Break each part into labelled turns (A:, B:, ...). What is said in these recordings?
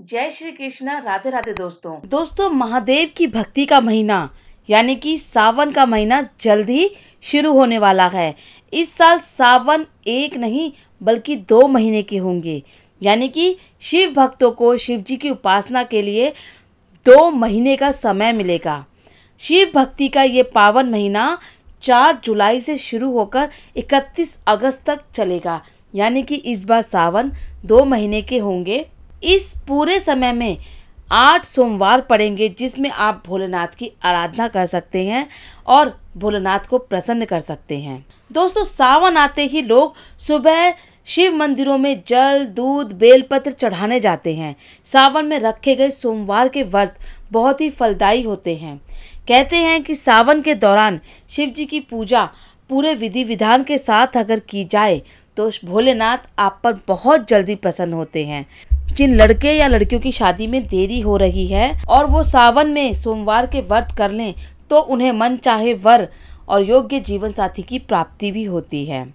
A: जय श्री कृष्णा। राधे राधे दोस्तों महादेव की भक्ति का महीना यानी कि सावन का महीना जल्द ही शुरू होने वाला है। इस साल सावन एक नहीं बल्कि 2 महीने के होंगे, यानी कि शिव भक्तों को शिव जी की उपासना के लिए 2 महीने का समय मिलेगा। शिव भक्ति का ये पावन महीना 4 जुलाई से शुरू होकर 31 अगस्त तक चलेगा, यानी कि इस बार सावन 2 महीने के होंगे। इस पूरे समय में 8 सोमवार पड़ेंगे, जिसमें आप भोलेनाथ की आराधना कर सकते हैं और भोलेनाथ को प्रसन्न कर सकते हैं। दोस्तों, सावन आते ही लोग सुबह शिव मंदिरों में जल, दूध, बेलपत्र चढ़ाने जाते हैं। सावन में रखे गए सोमवार के व्रत बहुत ही फलदायी होते हैं। कहते हैं कि सावन के दौरान शिव जी की पूजा पूरे विधि विधान के साथ अगर की जाए तो भोलेनाथ आप पर बहुत जल्दी प्रसन्न होते हैं। जिन लड़के या लड़कियों की शादी में देरी हो रही है और वो सावन में सोमवार के व्रत कर लें तो उन्हें मन चाहे वर और योग्य जीवन साथी की प्राप्ति भी होती है।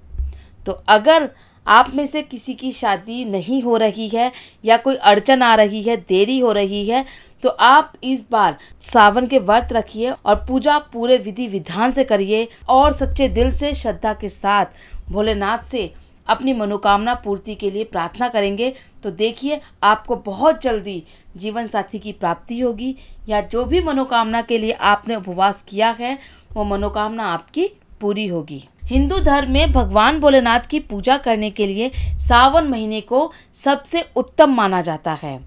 A: तो अगर आप में से किसी की शादी नहीं हो रही है या कोई अड़चन आ रही है, देरी हो रही है, तो आप इस बार सावन के व्रत रखिए और पूजा पूरे विधि विधान से करिए और सच्चे दिल से श्रद्धा के साथ भोलेनाथ से अपनी मनोकामना पूर्ति के लिए प्रार्थना करेंगे तो देखिए आपको बहुत जल्दी जीवन साथी की प्राप्ति होगी, या जो भी मनोकामना के लिए आपने उपवास किया है वो मनोकामना आपकी पूरी होगी। हिंदू धर्म में भगवान भोलेनाथ की पूजा करने के लिए सावन महीने को सबसे उत्तम माना जाता है।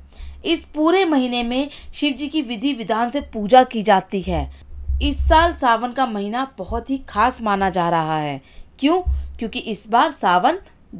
A: इस पूरे महीने में शिव जी की विधि विधान से पूजा की जाती है। इस साल सावन का महीना बहुत ही खास माना जा रहा है। क्यों? क्योंकि इस बार सावन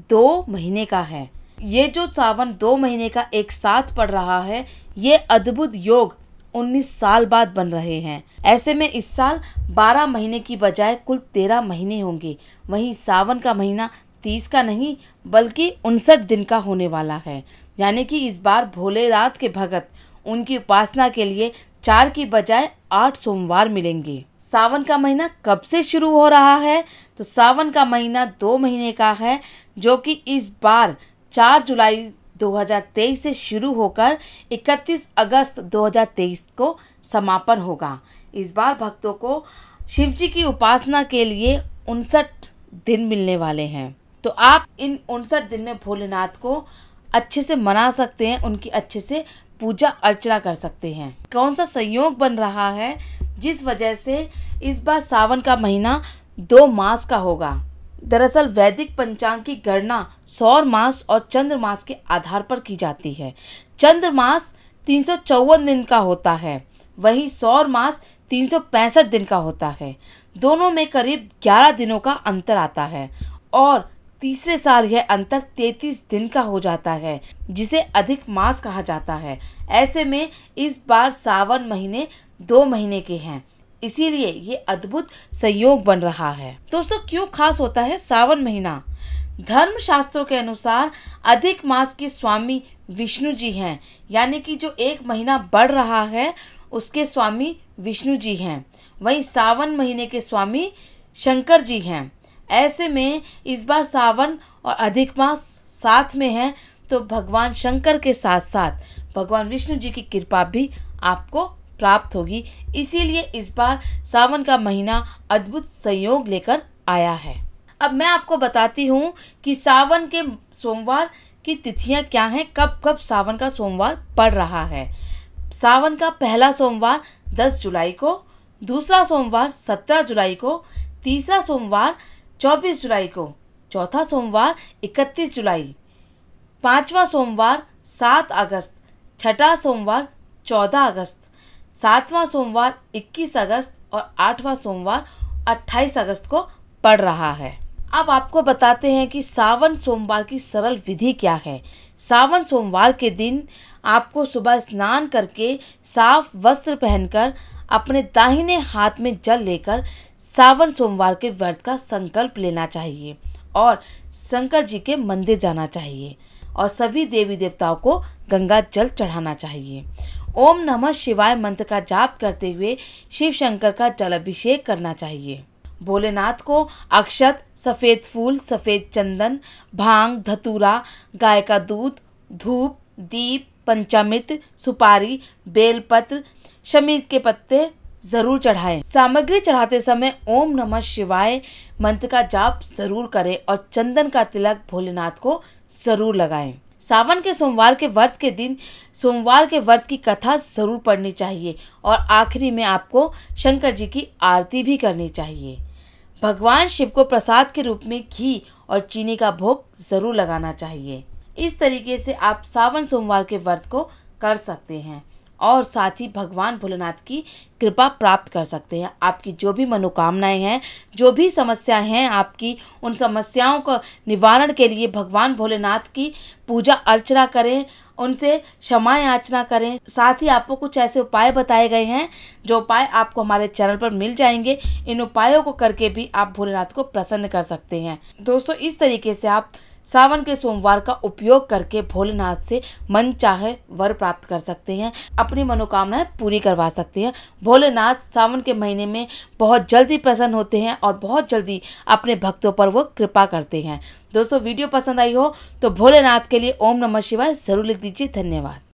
A: 2 महीने का है। ये जो सावन 2 महीने का एक साथ पड़ रहा है, ये अद्भुत योग 19 साल बाद बन रहे हैं। ऐसे में इस साल 12 महीने की बजाय कुल 13 महीने होंगे। वहीं सावन का महीना 30 का नहीं बल्कि 59 दिन का होने वाला है। यानी कि इस बार भोलेनाथ के भगत उनकी उपासना के लिए 4 की बजाय 8 सोमवार मिलेंगे। सावन का महीना कब से शुरू हो रहा है? तो सावन का महीना 2 महीने का है, जो कि इस बार 4 जुलाई 2023 से शुरू होकर 31 अगस्त 2023 को समापन होगा। इस बार भक्तों को शिव जी की उपासना के लिए 59 दिन मिलने वाले हैं। तो आप इन 59 दिन में भोलेनाथ को अच्छे से मना सकते हैं, उनकी अच्छे से पूजा अर्चना कर सकते हैं। कौन सा संयोग बन रहा है जिस वजह से इस बार सावन का महीना 2 मास का होगा? दरअसल वैदिक पंचांग की गणना सौर मास और चंद्र मास के आधार पर की जाती है। चंद्र मास 354 दिन का होता है, वहीं सौर मास 365 दिन का होता है। दोनों में करीब 11 दिनों का अंतर आता है और तीसरे साल यह अंतर 33 दिन का हो जाता है, जिसे अधिक मास कहा जाता है। ऐसे में इस बार सावन महीने 2 महीने के हैं, इसीलिए ये अद्भुत संयोग बन रहा है। दोस्तों, क्यों खास होता है सावन महीना? धर्म शास्त्रों के अनुसार अधिक मास के स्वामी विष्णु जी हैं, यानी कि जो 1 महीना बढ़ रहा है उसके स्वामी विष्णु जी हैं। वहीं सावन महीने के स्वामी शंकर जी हैं। ऐसे में इस बार सावन और अधिक मास साथ में है, तो भगवान शंकर के साथ साथ भगवान विष्णु जी की कृपा भी आपको प्राप्त होगी। इसीलिए इस बार सावन का महीना अद्भुत संयोग लेकर आया है। अब मैं आपको बताती हूँ कि सावन के सोमवार की तिथियाँ क्या हैं, कब कब सावन का सोमवार पड़ रहा है। सावन का पहला सोमवार 10 जुलाई को, दूसरा सोमवार 17 जुलाई को, तीसरा सोमवार 24 जुलाई को, चौथा सोमवार 31 जुलाई, पांचवा सोमवार 7 अगस्त, छठा सोमवार 14 अगस्त, सातवां सोमवार 21 अगस्त और 8वां सोमवार 28 अगस्त को पड़ रहा है। अब आपको बताते हैं कि सावन सोमवार की सरल विधि क्या है। सावन सोमवार के दिन आपको सुबह स्नान करके साफ वस्त्र पहनकर अपने दाहिने हाथ में जल लेकर सावन सोमवार के व्रत का संकल्प लेना चाहिए और शंकर जी के मंदिर जाना चाहिए और सभी देवी देवताओं को गंगा जल चढ़ाना चाहिए। ओम नमः शिवाय मंत्र का जाप करते हुए शिव शंकर का जल अभिषेक करना चाहिए। भोलेनाथ को अक्षत, सफ़ेद फूल, सफ़ेद चंदन, भांग, धतूरा, गाय का दूध, धूप, दीप, पंचामृत, सुपारी, बेलपत्र, शमी के पत्ते जरूर चढ़ाएं। सामग्री चढ़ाते समय ओम नमः शिवाय मंत्र का जाप जरूर करें और चंदन का तिलक भोलेनाथ को जरूर लगाएं। सावन के सोमवार के व्रत के दिन सोमवार के व्रत की कथा जरूर पढ़नी चाहिए और आखिरी में आपको शंकर जी की आरती भी करनी चाहिए। भगवान शिव को प्रसाद के रूप में घी और चीनी का भोग जरूर लगाना चाहिए। इस तरीके से आप सावन सोमवार के व्रत को कर सकते हैं और साथ ही भगवान भोलेनाथ की कृपा प्राप्त कर सकते हैं। आपकी जो भी मनोकामनाएं हैं, जो भी समस्याएं हैं आपकी, उन समस्याओं का निवारण के लिए भगवान भोलेनाथ की पूजा अर्चना करें, उनसे क्षमा याचना करें। साथ ही आपको कुछ ऐसे उपाय बताए गए हैं जो उपाय आपको हमारे चैनल पर मिल जाएंगे। इन उपायों को करके भी आप भोलेनाथ को प्रसन्न कर सकते हैं। दोस्तों, इस तरीके से आप सावन के सोमवार का उपयोग करके भोलेनाथ से मन चाहे वर प्राप्त कर सकते हैं, अपनी मनोकामनाएं पूरी करवा सकते हैं। भोलेनाथ सावन के महीने में बहुत जल्दी प्रसन्न होते हैं और बहुत जल्दी अपने भक्तों पर वो कृपा करते हैं। दोस्तों, वीडियो पसंद आई हो तो भोलेनाथ के लिए ओम नमः शिवाय जरूर लिख दीजिए। धन्यवाद।